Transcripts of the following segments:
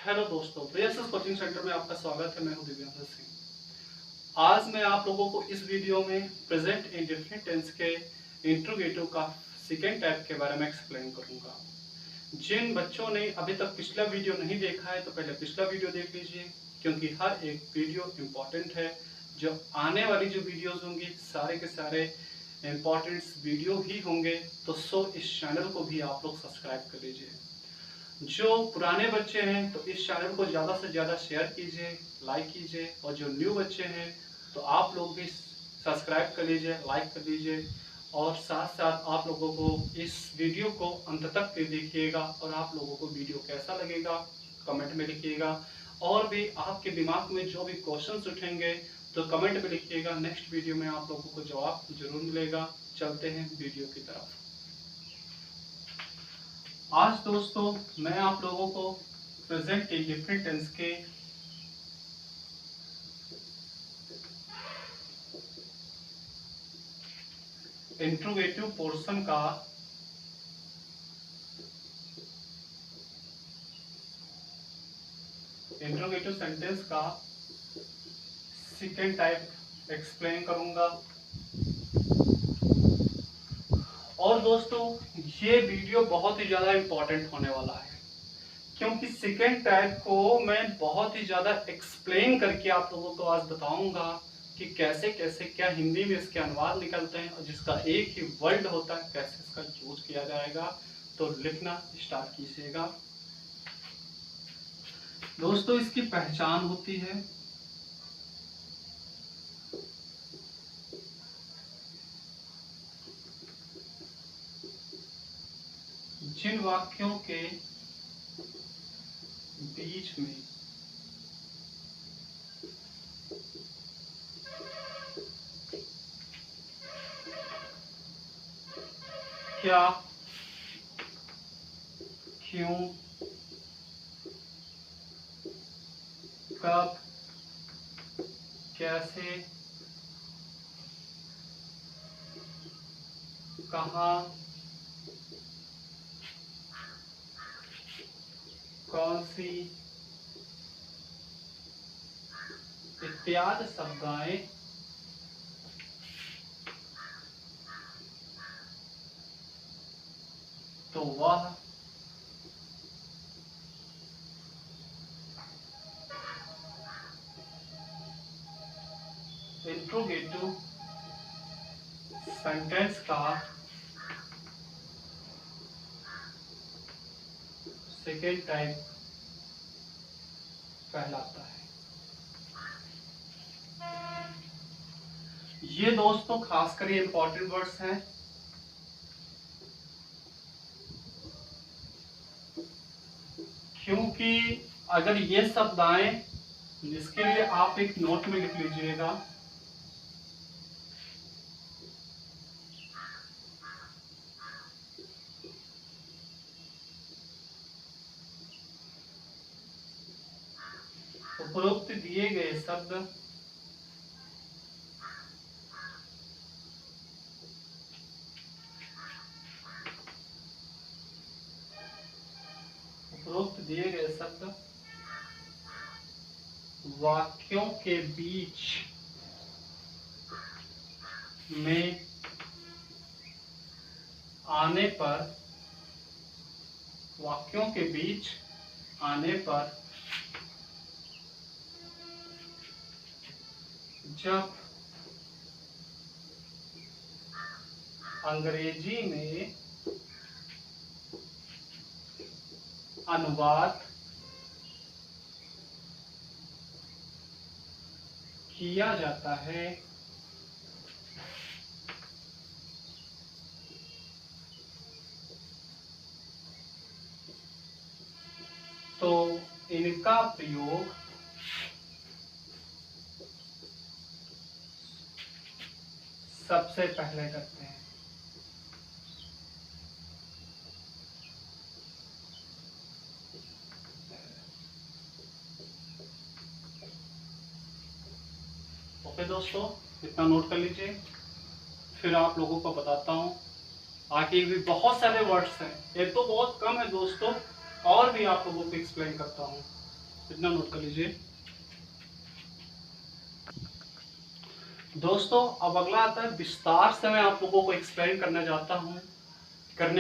Hello दोस्तों, प्रियसस coaching centre में आपका स्वागत है। मैं हूं दिव्यांश सिंह। आज मैं आप लोगों को इस वीडियो में प्रेजेंट इंडेफिनिट टेंस के इंट्रोगेटिव का सेकेंड टाइप के बारे में एक्सप्लेन करूंगा। जिन बच्चों ने अभी तक पिछला वीडियो नहीं देखा है तो पहले पिछला वीडियो देख लीजिए, क्योंकि हर एक वीडियो इम्पोर्टेंट है। जो आने वाली जो वीडियोज होंगी सारे के सारे इम्पोर्टेंट वीडियो ही होंगे, तो इस चैनल को भी आप लोग सब्सक्राइब कर लीजिए। जो पुराने बच्चे हैं तो इस चैनल को ज़्यादा से ज़्यादा शेयर कीजिए, लाइक कीजिए, और जो न्यू बच्चे हैं तो आप लोग भी सब्सक्राइब कर लीजिए, लाइक कर लीजिए, और साथ साथ आप लोगों को इस वीडियो को अंत तक देखिएगा। और आप लोगों को वीडियो कैसा लगेगा कमेंट में लिखिएगा, और भी आपके दिमाग में जो भी क्वेश्चंस उठेंगे तो कमेंट में लिखिएगा। नेक्स्ट वीडियो में आप लोगों को जवाब जरूर मिलेगा। चलते हैं वीडियो की तरफ। आज दोस्तों मैं आप लोगों को प्रेजेंट इंडेफिनिट टेंस के इंट्रोगेटिव पोर्शन का इंट्रोगेटिव सेंटेंस का सेकेंड टाइप एक्सप्लेन करूंगा। और दोस्तों ये वीडियो बहुत ही ज़्यादा इम्पोर्टेंट होने वाला है, क्योंकि सेकेंड टाइप को मैं बहुत ही ज़्यादा एक्सप्लेन करके आप लोगों को आज बताऊंगा कि कैसे कैसे क्या हिंदी में इसके अनुवाद निकलते हैं, और जिसका एक ही वर्ड होता है कैसे इसका यूज किया जाएगा। तो लिखना स्टार्ट कीजिएगा। दोस्तों इसकी पहचान होती है जिन वाक्यों के बीच में क्या, क्यों, कब, कैसे, कहाँ, कौन सी इत्यादि शब्द आए तो वह इंट्रोगेटिव सेंटेंस का सेकेंड टाइप कहलाता है। ये दोस्तों खासकर ये इंपॉर्टेंट वर्ड्स हैं, क्योंकि अगर ये शब्द आए, इसके लिए आप एक नोट में लिख लीजिएगा। उपरोक्त दिए गए शब्द वाक्यों के बीच में आने पर, वाक्यों के बीच आने पर जब अंग्रेजी में अनुवाद किया जाता है तो इनका प्रयोग सबसे पहले करते हैं। ओके दोस्तों, इतना नोट कर लीजिए, फिर आप लोगों को बताता हूँ। आगे भी बहुत सारे वर्ड्स हैं, ये तो बहुत कम है दोस्तों, और भी आप लोगों को एक्सप्लेन करता हूँ। इतना नोट कर लीजिए। दोस्तों अब अगला आता है, विस्तार से मैं आप लोगों को एक्सप्लेन करने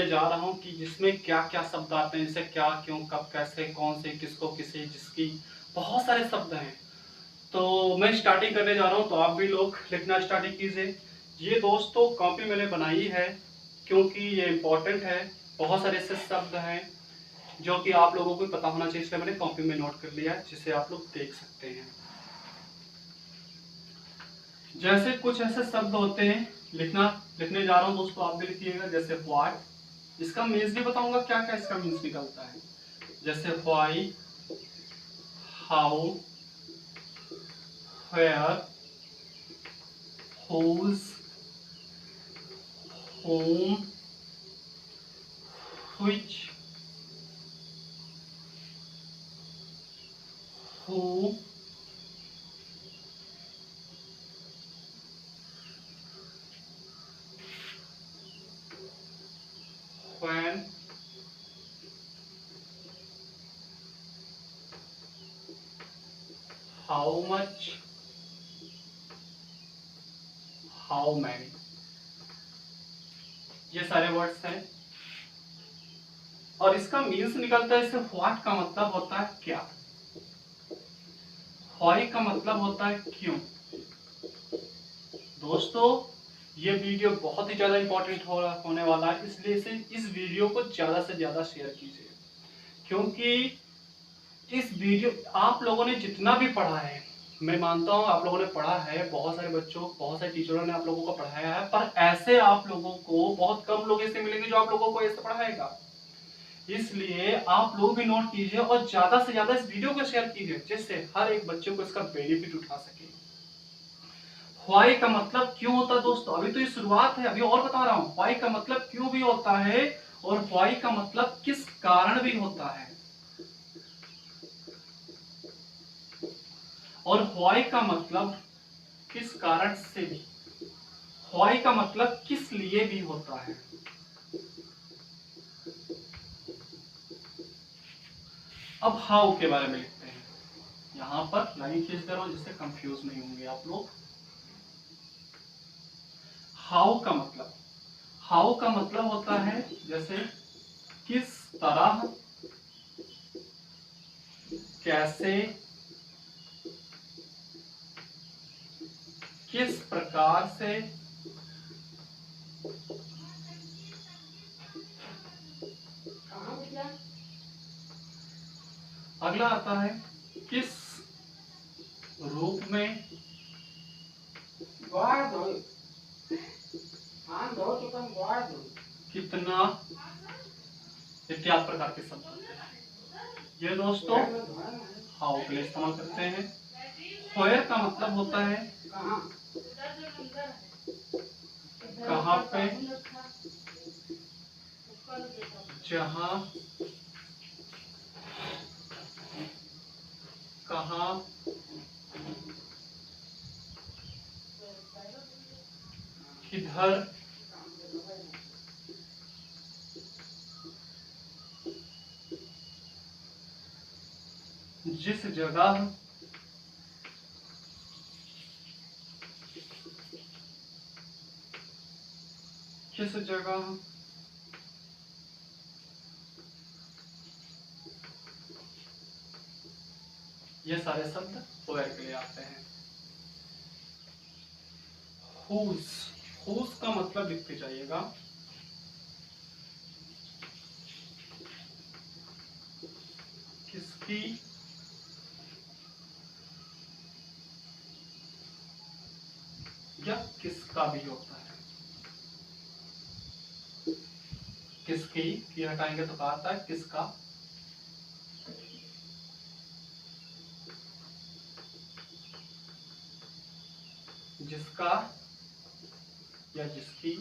जा रहा हूँ कि जिसमें क्या क्या शब्द आते हैं, जैसे क्या, क्यों, कब, कैसे, कौन से, किसको, किसे, जिसकी, बहुत सारे शब्द हैं। तो मैं स्टार्टिंग करने जा रहा हूँ, तो आप भी लोग लिखना स्टार्टिंग कीजिए। ये दोस्तों कॉपी मैंने बनाई है क्योंकि ये इम्पोर्टेंट है। बहुत सारे ऐसे शब्द हैं जो कि आप लोगों को पता होना चाहिए, इसलिए मैंने कॉपी में नोट कर लिया है, जिसे आप लोग देख सकते हैं। जैसे कुछ ऐसे शब्द होते हैं, लिखने जा रहा हूँ दोस्तों, आप भी लिखिएगा। जैसे व्हाट, इसका मीन्स भी बताऊंगा क्या क्या इसका मीन्स निकलता है। जैसे why, how, where, whose, whom, which, who, when, how much, how many, ये सारे वर्ड्स हैं। और इसका मीन्स निकलता है। इससे व्हाट का मतलब होता है क्या, व्हाई का मतलब होता है क्यों। दोस्तों ये वीडियो बहुत ही ज्यादा इंपॉर्टेंट होने वाला है, इसलिए इस वीडियो को ज्यादा से ज्यादा शेयर कीजिए, क्योंकि इस वीडियो आप लोगों ने जितना भी पढ़ा है, मैं मानता हूँ आप लोगों ने पढ़ा है, बहुत सारे बच्चों, बहुत सारे टीचरों ने आप लोगों को पढ़ाया है, पर ऐसे आप लोगों को बहुत कम लोग ऐसे मिलेंगे जो आप लोगों को ऐसे पढ़ाएगा। इसलिए आप लोग भी नोट कीजिए और ज्यादा से ज्यादा इस वीडियो को शेयर कीजिए, जिससे हर एक बच्चे को इसका बेनिफिट उठा सके। व्हाई का मतलब क्यों होता है दोस्तों, अभी तो ये शुरुआत है, अभी और बता रहा हूं। व्हाई का मतलब क्यों भी होता है और व्हाई का मतलब किस कारण भी होता है, और व्हाई का मतलब किस कारण से भी, व्हाई का मतलब किस लिए भी होता है। अब हाउ के बारे में लिखते हैं, यहां पर लाइन खींच दे रहा हूं जिससे कंफ्यूज नहीं होंगे आप लोग। हाउ का मतलब होता है जैसे किस तरह, कैसे, किस प्रकार से, अगला आता है किस रूप में, कितना, इत्यादि प्रकार के शब्द होते हैं। ये दोस्तों हाउ के लिए इस्तेमाल करते हैं। व्हेयर का मतलब होता है कहाँ पे, जहां, कहाँ, किधर, जिस जगह, किस जगह, ये सारे शब्द व्हेयर के लिए आते हैं। हुज, हुज का मतलब लिखते जाइएगा। किसकी, या किसका भी होता है। किसकी ये हटाएंगे तो क्या आता है, किसका, जिसका या जिसकी,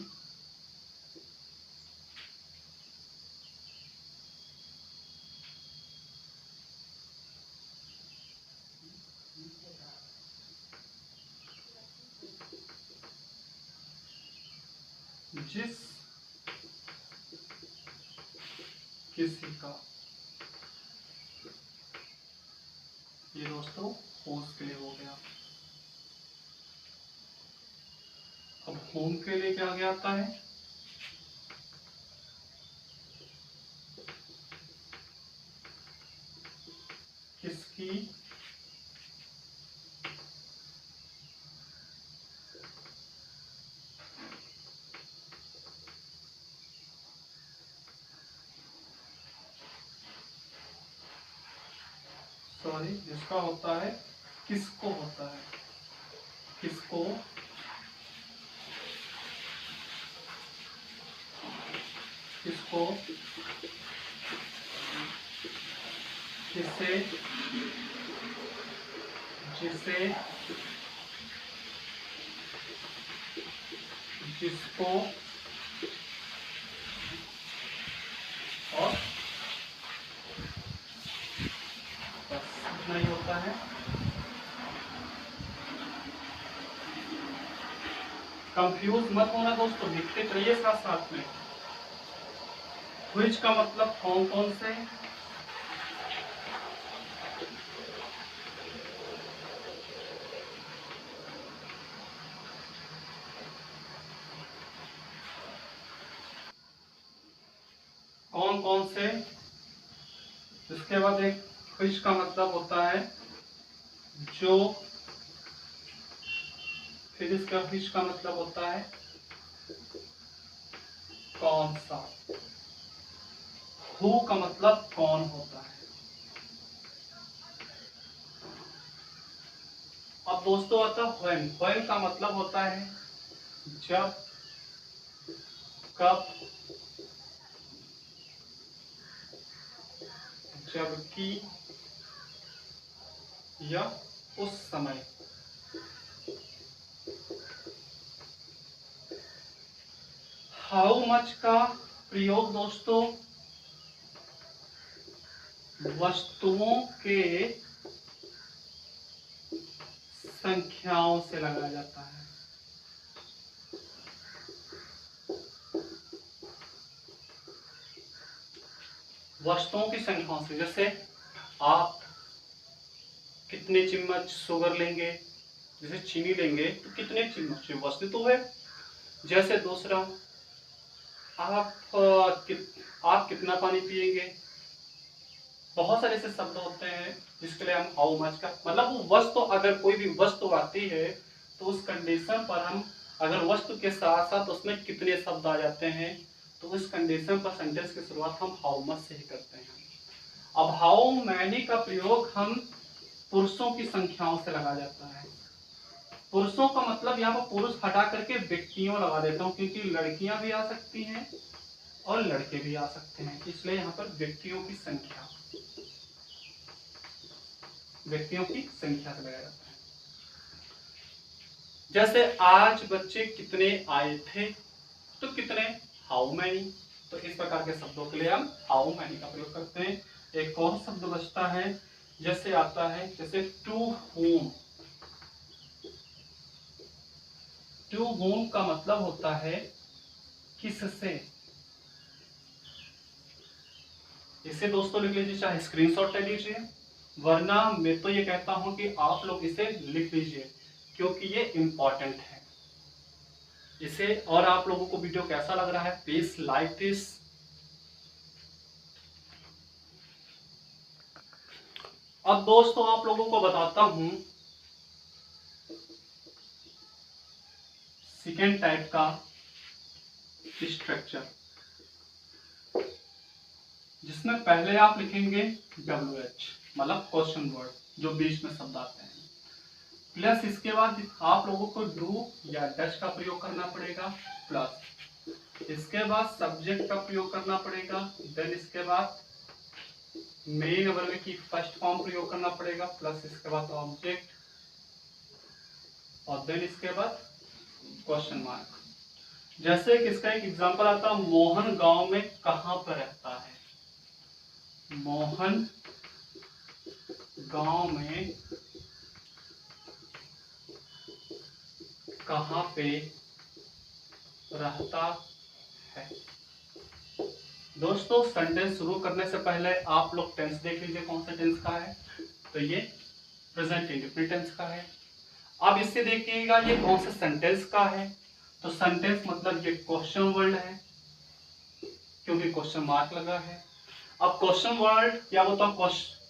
जिस किसी का, ये दोस्तों होस्ट के लिए हो गया। अब होम के लिए क्या आगे आता है, किसकी सॉरी जिसका होता है, किसको होता है, किसको किसको किसे जिसे जिसको और बस इतना ही होता है। कंफ्यूज मत होना दोस्तों, लिखते चलिए साथ साथ में। व्हिच का मतलब कौन कौन से, कौन कौन से। इसके बाद एक व्हिच का मतलब होता है जो, फिर इसका व्हिच का मतलब होता है कौन सा। हु का मतलब कौन होता है। अब दोस्तों आता है व्हेन। व्हेन का मतलब होता है जब, कब, जबकि या उस समय। हाउ मच का प्रयोग दोस्तों वस्तुओं के संख्याओं से लगाया जाता है। वस्तुओं की संख्याओं से, जैसे आप कितने चम्मच शुगर लेंगे, जैसे चीनी लेंगे तो कितने चम्मच, वस्तु तो है। जैसे दूसरा आप कितना पानी पिएंगे। बहुत सारे ऐसे शब्द होते हैं जिसके लिए हम हाउ मच का मतलब, वो वस्तु, अगर कोई भी वस्तु आती है तो उस कंडीशन पर हम, अगर वस्तु के साथ साथ उसमें कितने शब्द आ जाते हैं तो उस कंडीशन पर सेंटेंस की शुरुआत हम हाउ मच से ही करते हैं। अब हाउ मैनी का प्रयोग हम पुरुषों की संख्याओं से लगा जाता है। पुरुषों का मतलब यहाँ पर पुरुष हटा करके व्यक्तियों लगा देता हूँ, क्योंकि लड़कियां भी आ सकती हैं और लड़के भी आ सकते हैं, इसलिए यहाँ पर व्यक्तियों की संख्या, व्यक्तियों की संख्या से लगाया जाता है। जैसे आज बच्चे कितने आए थे, तो कितने, हाउ मैनी। तो इस प्रकार के शब्दों के लिए हम हाउ मैनी का प्रयोग करते हैं। एक और शब्द बचता है, जैसे आता है जैसे टू होम। टू होम का मतलब होता है किससे। इसे दोस्तों लिख लीजिए, चाहे स्क्रीनशॉट ले लीजिए, वरना मैं तो ये कहता हूं कि आप लोग इसे लिख लीजिए क्योंकि ये इंपॉर्टेंट है इसे। और आप लोगों को वीडियो कैसा लग रहा है, प्लीज लाइक दिस। अब दोस्तों आप लोगों को बताता हूं सेकेंड टाइप का स्ट्रक्चर, जिसमें पहले आप लिखेंगे WH मतलब क्वेश्चन वर्ड, जो बीच में शब्द आते हैं, प्लस इसके बाद आप लोगों को डू या डच का प्रयोग करना पड़ेगा, प्लस इसके बाद सब्जेक्ट का प्रयोग करना पड़ेगा, देन इसके बाद मेन वर्ग की फर्स्ट फॉर्म प्रयोग करना पड़ेगा, प्लस इसके बाद ऑब्जेक्ट, और देन इसके बाद क्वेश्चन मार्क। जैसे कि इसका एक एग्जांपल आता है, मोहन गांव में कहां पर रहता है। मोहन गांव में कहां पे रहता है। दोस्तों सेंटेंस शुरू करने से पहले आप लोग टेंस देख लीजिए कौन सा टेंस का है। तो ये प्रेजेंट इंडेफिनिट टेंस का है। अब इससे देखिएगा ये कौन से सेंटेंस का है, तो सेंटेंस मतलब ये क्वेश्चन वर्ड है क्योंकि क्वेश्चन मार्क लगा है। अब क्वेश्चन वर्ड क्या होता है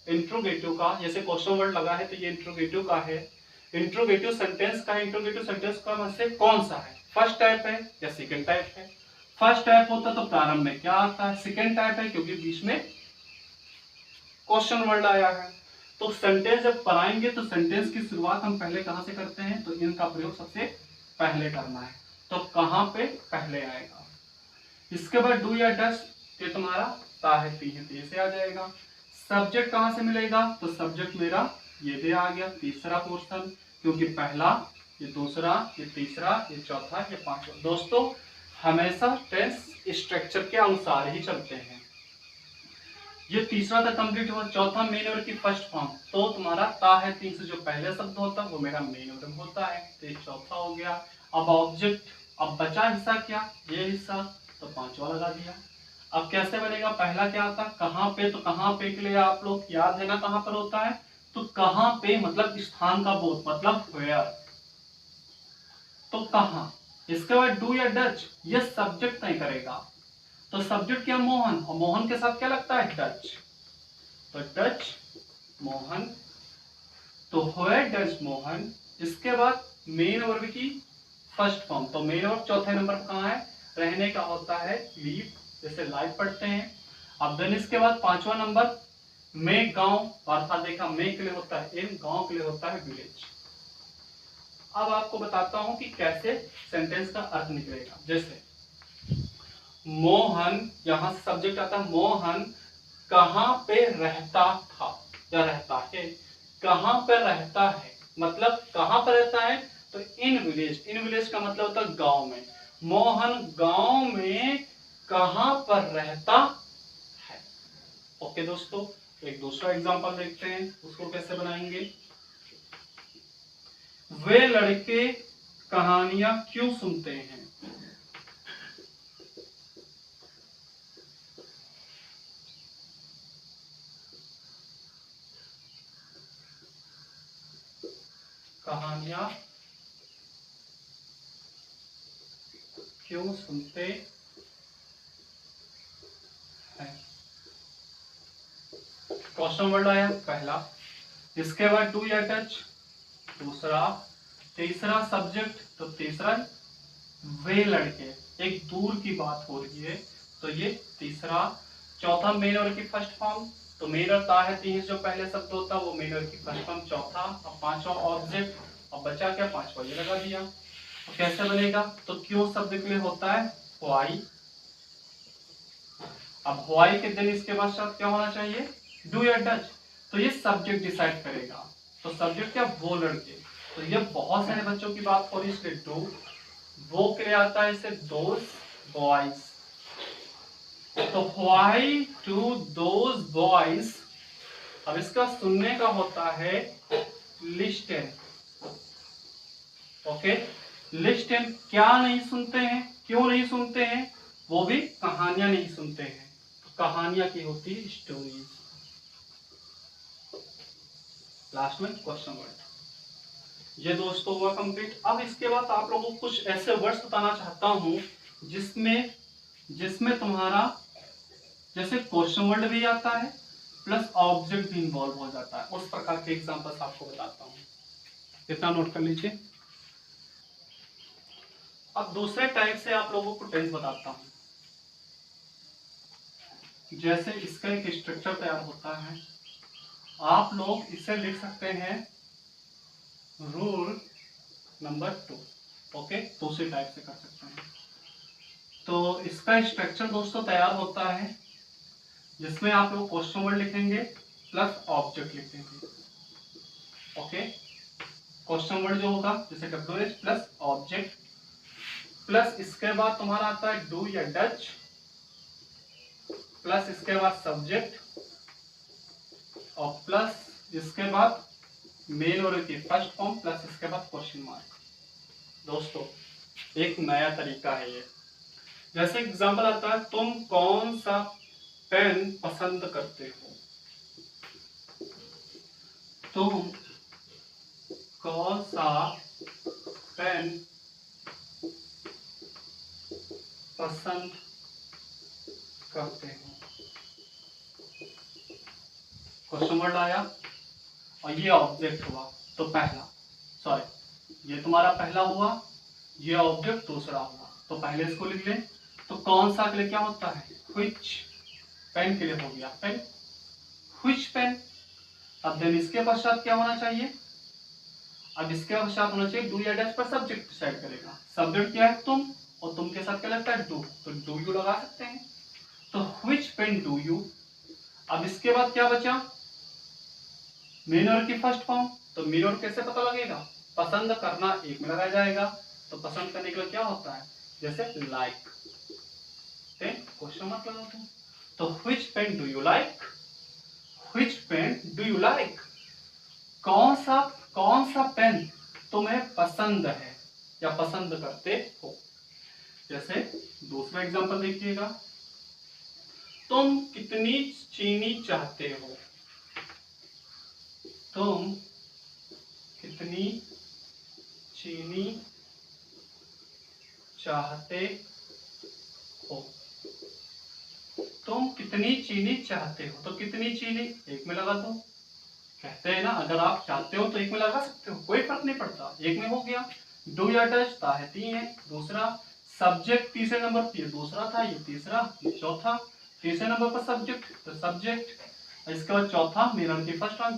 इंट्रोगेटिव का, जैसे क्वेश्चन वर्ड लगा है तो ये इंट्रोगेटिव का है। इंट्रोगेटिव सेंटेंस का, इंट्रोगेटिव सेंटेंस का में से कौन सा है, फर्स्ट टाइप है या सेकंड टाइप है। फर्स्ट टाइप होता तो प्रारंभ में क्या आता है, सेकंड टाइप है क्योंकि बीच में क्वेश्चन वर्ड आया है। तो सेंटेंस जब पढ़ाएंगे तो सेंटेंस की शुरुआत हम पहले कहां से करते हैं, तो इनका प्रयोग सबसे पहले करना है। तो कहां पे पहले आएगा, इसके बाद डू या डस, ये तुम्हारा ता है ती है ते से आ जाएगा। सब्जेक्ट कहां से मिलेगा, तो सब्जेक्ट मेरा ये दे आ गया तीसरा पोर्शन, क्योंकि पहला, ये दूसरा, ये तीसरा, ये चौथा, ये पांचवा। दोस्तों हमेशा टेंस स्ट्रक्चर के अनुसार ही चलते हैं। ये तीसरा था कंप्लीट हुआ, चौथा मेन वर्ब की फर्स्ट फॉर्म, तो तुम्हारा ता है तीन से जो पहले शब्द होता है वो मेरा मेन वर्ब होता है, तो ये चौथा हो गया। अब ऑब्जेक्ट, अब बचा हिस्सा क्या, ये हिस्सा, तो पांचवा लगा दिया। अब कैसे बनेगा, पहला क्या आता है कहां पे, तो कहां पे के लिए आप लोग याद है ना कहां पर होता है, तो कहां पे मतलब स्थान का बोध, मतलब वेयर, तो कहां। इसके बाद डू या डच, ये सब्जेक्ट नहीं करेगा, तो सब्जेक्ट क्या मोहन, और मोहन के साथ क्या लगता है डच, तो डच मोहन, तो वेयर डच मोहन। इसके बाद मेन वर्ब की फर्स्ट फॉर्म, तो मेन वर्ब चौथे नंबर पर कहां है, रहने का होता है लीव, जैसे लाइव पढ़ते हैं। अब देन इसके बाद पांचवा नंबर में गांव, अर्थात देखा में के लिए होता है इन, गांव के लिए होता है विलेज। अब आपको बताता हूं कि कैसे सेंटेंस का अर्थ निकलेगा। जैसे मोहन, यहां से सब्जेक्ट आता है मोहन कहां पे रहता था या रहता है, कहां पे रहता है मतलब कहां पर रहता है, तो इन विलेज, इन विलेज का मतलब होता है गांव में। मोहन गांव में कहां पर रहता है। ओके दोस्तों, एक दूसरा एग्जांपल देखते हैं, उसको कैसे बनाएंगे। वे लड़के कहानियां क्यों सुनते हैं, कहानियां क्यों सुनते हैं, क्वेश्चन वर्ड आया पहला। इसके बाद डू या टच दूसरा, तीसरा सब्जेक्ट, तो तीसरा वे लड़के, एक दूर की बात हो रही है, तो ये तीसरा। चौथा मेन वर्ब की फर्स्ट फॉर्म, तो मेन और ता है तीन जो पहले शब्द होता है वो मेन वर्ब की फर्स्ट फॉर्म चौथा। अब पांचवा ऑब्जेक्ट, अब बचा क्या पांचवा, ये लगा दिया। तो कैसे बनेगा, तो क्यों शब्द के लिए होता है व्हाई। अब व्हाई के दिन इसके बाद शब्द क्या होना चाहिए, डू या डच, तो ये सब्जेक्ट डिसाइड करेगा। तो सब्जेक्ट क्या, वो लड़के, तो ये बहुत सारे बच्चों की बात हो रही है इसलिए डू। वो के लिए आता है इसे दोज बॉयज, तो व्हाई टू दोज बॉयज। अब इसका सुनने का होता है लिस्टन। ओके, लिस्टन क्या नहीं सुनते हैं, क्यों नहीं सुनते हैं, वो भी कहानियां नहीं सुनते हैं, तो कहानियां की होती है स्टोरीज। लास्ट में क्वेश्चन वर्ड। ये दोस्तों हुआ कंप्लीट। अब इसके बाद आप लोगों को कुछ ऐसे वर्ड्स बताना चाहता हूं जिसमें जिसमें तुम्हारा जैसे क्वेश्चन वर्ड भी आता है प्लस ऑब्जेक्ट भी इन्वॉल्व हो जाता है, उस प्रकार के एग्जांपल्स आपको बताता हूं, इतना नोट कर लीजिए। अब दूसरे टाइप से आप लोगों को टेंस बताता हूं। जैसे इसका एक स्ट्रक्चर तैयार होता है, आप लोग इसे लिख सकते हैं रूल नंबर 2। ओके, दूसरे टाइप से कर सकते हैं। तो इसका स्ट्रक्चर दोस्तों तैयार होता है जिसमें आप लोग क्वेश्चन वर्ड लिखेंगे प्लस ऑब्जेक्ट लिखेंगे। ओके, क्वेश्चन वर्ड जो होगा जैसे WH प्लस ऑब्जेक्ट, प्लस इसके बाद तुम्हारा आता है डू या डच, प्लस इसके बाद सब्जेक्ट, और प्लस इसके बाद मेन वर्ब की फर्स्ट फॉर्म, प्लस इसके बाद क्वेश्चन मार्क। दोस्तों एक नया तरीका है ये। जैसे एग्जांपल आता है, तुम कौन सा पेन पसंद करते हो, तुम कौन सा पेन पसंद करते हो। क्वेश्चन वर्ड आया और ये ऑब्जेक्ट हुआ, तो पहला, सॉरी ये तुम्हारा पहला हुआ, ये ऑब्जेक्ट दूसरा हुआ, तो पहले इसको लिख लें। तो कौन सा के लिए क्या होता है, व्हिच, पेन के लिए हो गया पेन, व्हिच पेन। अब देन इसके पश्चात क्या होना चाहिए, अब इसके पश्चात होना चाहिए डू या डैश पर सब्जेक्ट डिसाइड करेगा। सब्जेक्ट क्या है, तुम, और तुम के साथ क्या लगता है, डू, तो डू यू लगा सकते हैं। तो व्हिच पेन डू यू। अब इसके बाद क्या बचा, मेन वर्ब की फर्स्ट फॉर्म, तो मेन वर्ब कैसे पता लगेगा, पसंद करना एक में लगाया जाएगा, तो पसंद करने के लिए क्या होता है, जैसे लाइक, क्वेश्चन मार्क लगा दो। तो which pen do you like, which pen do you like, कौन सा पेन तुम्हें पसंद है या पसंद करते हो। जैसे दूसरा एग्जांपल देखिएगा, तुम कितनी चीनी चाहते हो, तुम कितनी चीनी चाहते हो, तुम कितनी चीनी चाहते हो, तो कितनी चीनी एक में लगा दो। कहते हैं ना, अगर आप चाहते हो तो एक में लगा सकते हो, कोई फर्क नहीं पड़ता, एक में हो गया। डू या डज ताहती है दूसरा, सब्जेक्ट तीसरे नंबर पे, दूसरा था, ये तीसरा, ये चौथा, तीसरे नंबर पर सब्जेक्ट, तो सब्जेक्ट, इसके बाद चौथा मेनर की फर्स्ट फॉर्म,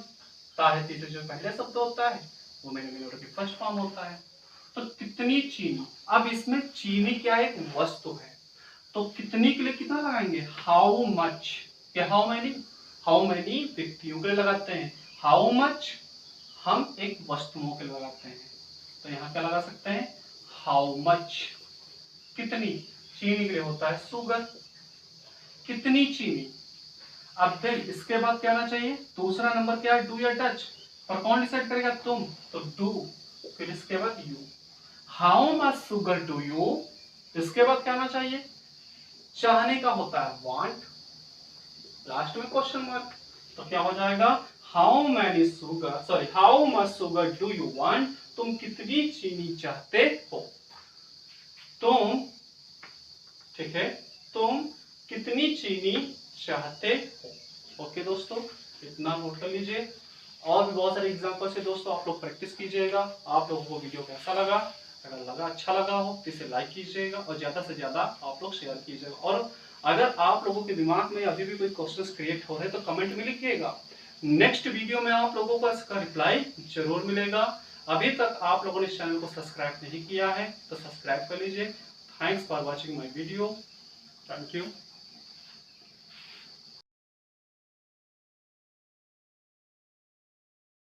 ताहती से जो पहले शब्द होता है वो मेनर की फर्स्ट फॉर्म होता है। तो कितनी चीनी, अब इसमें चीनी क्या है, एक वस्तु है, तो कितनी के लिए कितना लगाएंगे, हाउ मच, या हाउ मैनी व्यक्तियों के लिए लगाते हैं, हाउ मच हम एक वस्तुओं के लिए लगाते हैं, तो यहाँ क्या लगा सकते हैं, हाउ मच, कितनी, चीनी के लिए होता है शुगर, कितनी चीनी। अब देन इसके बाद क्या आना चाहिए, दूसरा नंबर क्या है, डू या डच, पर कौन डिसाइड करेगा, तुम, तो डू, फिर इसके बाद you, how much sugar do you, इसके बाद क्या आना चाहिए, चाहने का होता है वांट, लास्ट में क्वेश्चन मार्क, तो क्या हो जाएगा, how many sugar, sorry how much sugar do you want, तुम कितनी चीनी चाहते हो, तुम, ठीक है, तुम कितनी चीनी चाहते हो। ओके दोस्तों, इतना नोट कर लीजिए, और भी बहुत सारे एग्जांपल्स है दोस्तों, आप लोग प्रैक्टिस कीजिएगा। आप लोगों को वीडियो कैसा लगा, अगर लगा अच्छा लगा हो तो इसे लाइक कीजिएगा और ज्यादा से ज्यादा आप लोग शेयर कीजिएगा। और अगर आप लोगों के दिमाग में अभी भी कोई क्वेश्चंस क्रिएट हो रहे तो कमेंट में लिखिएगा, नेक्स्ट वीडियो में आप लोगों को इसका रिप्लाई जरूर मिलेगा। अभी तक आप लोगों ने इस चैनल को सब्सक्राइब नहीं किया है तो सब्सक्राइब कर लीजिए। Thanks for watching my video, thank you.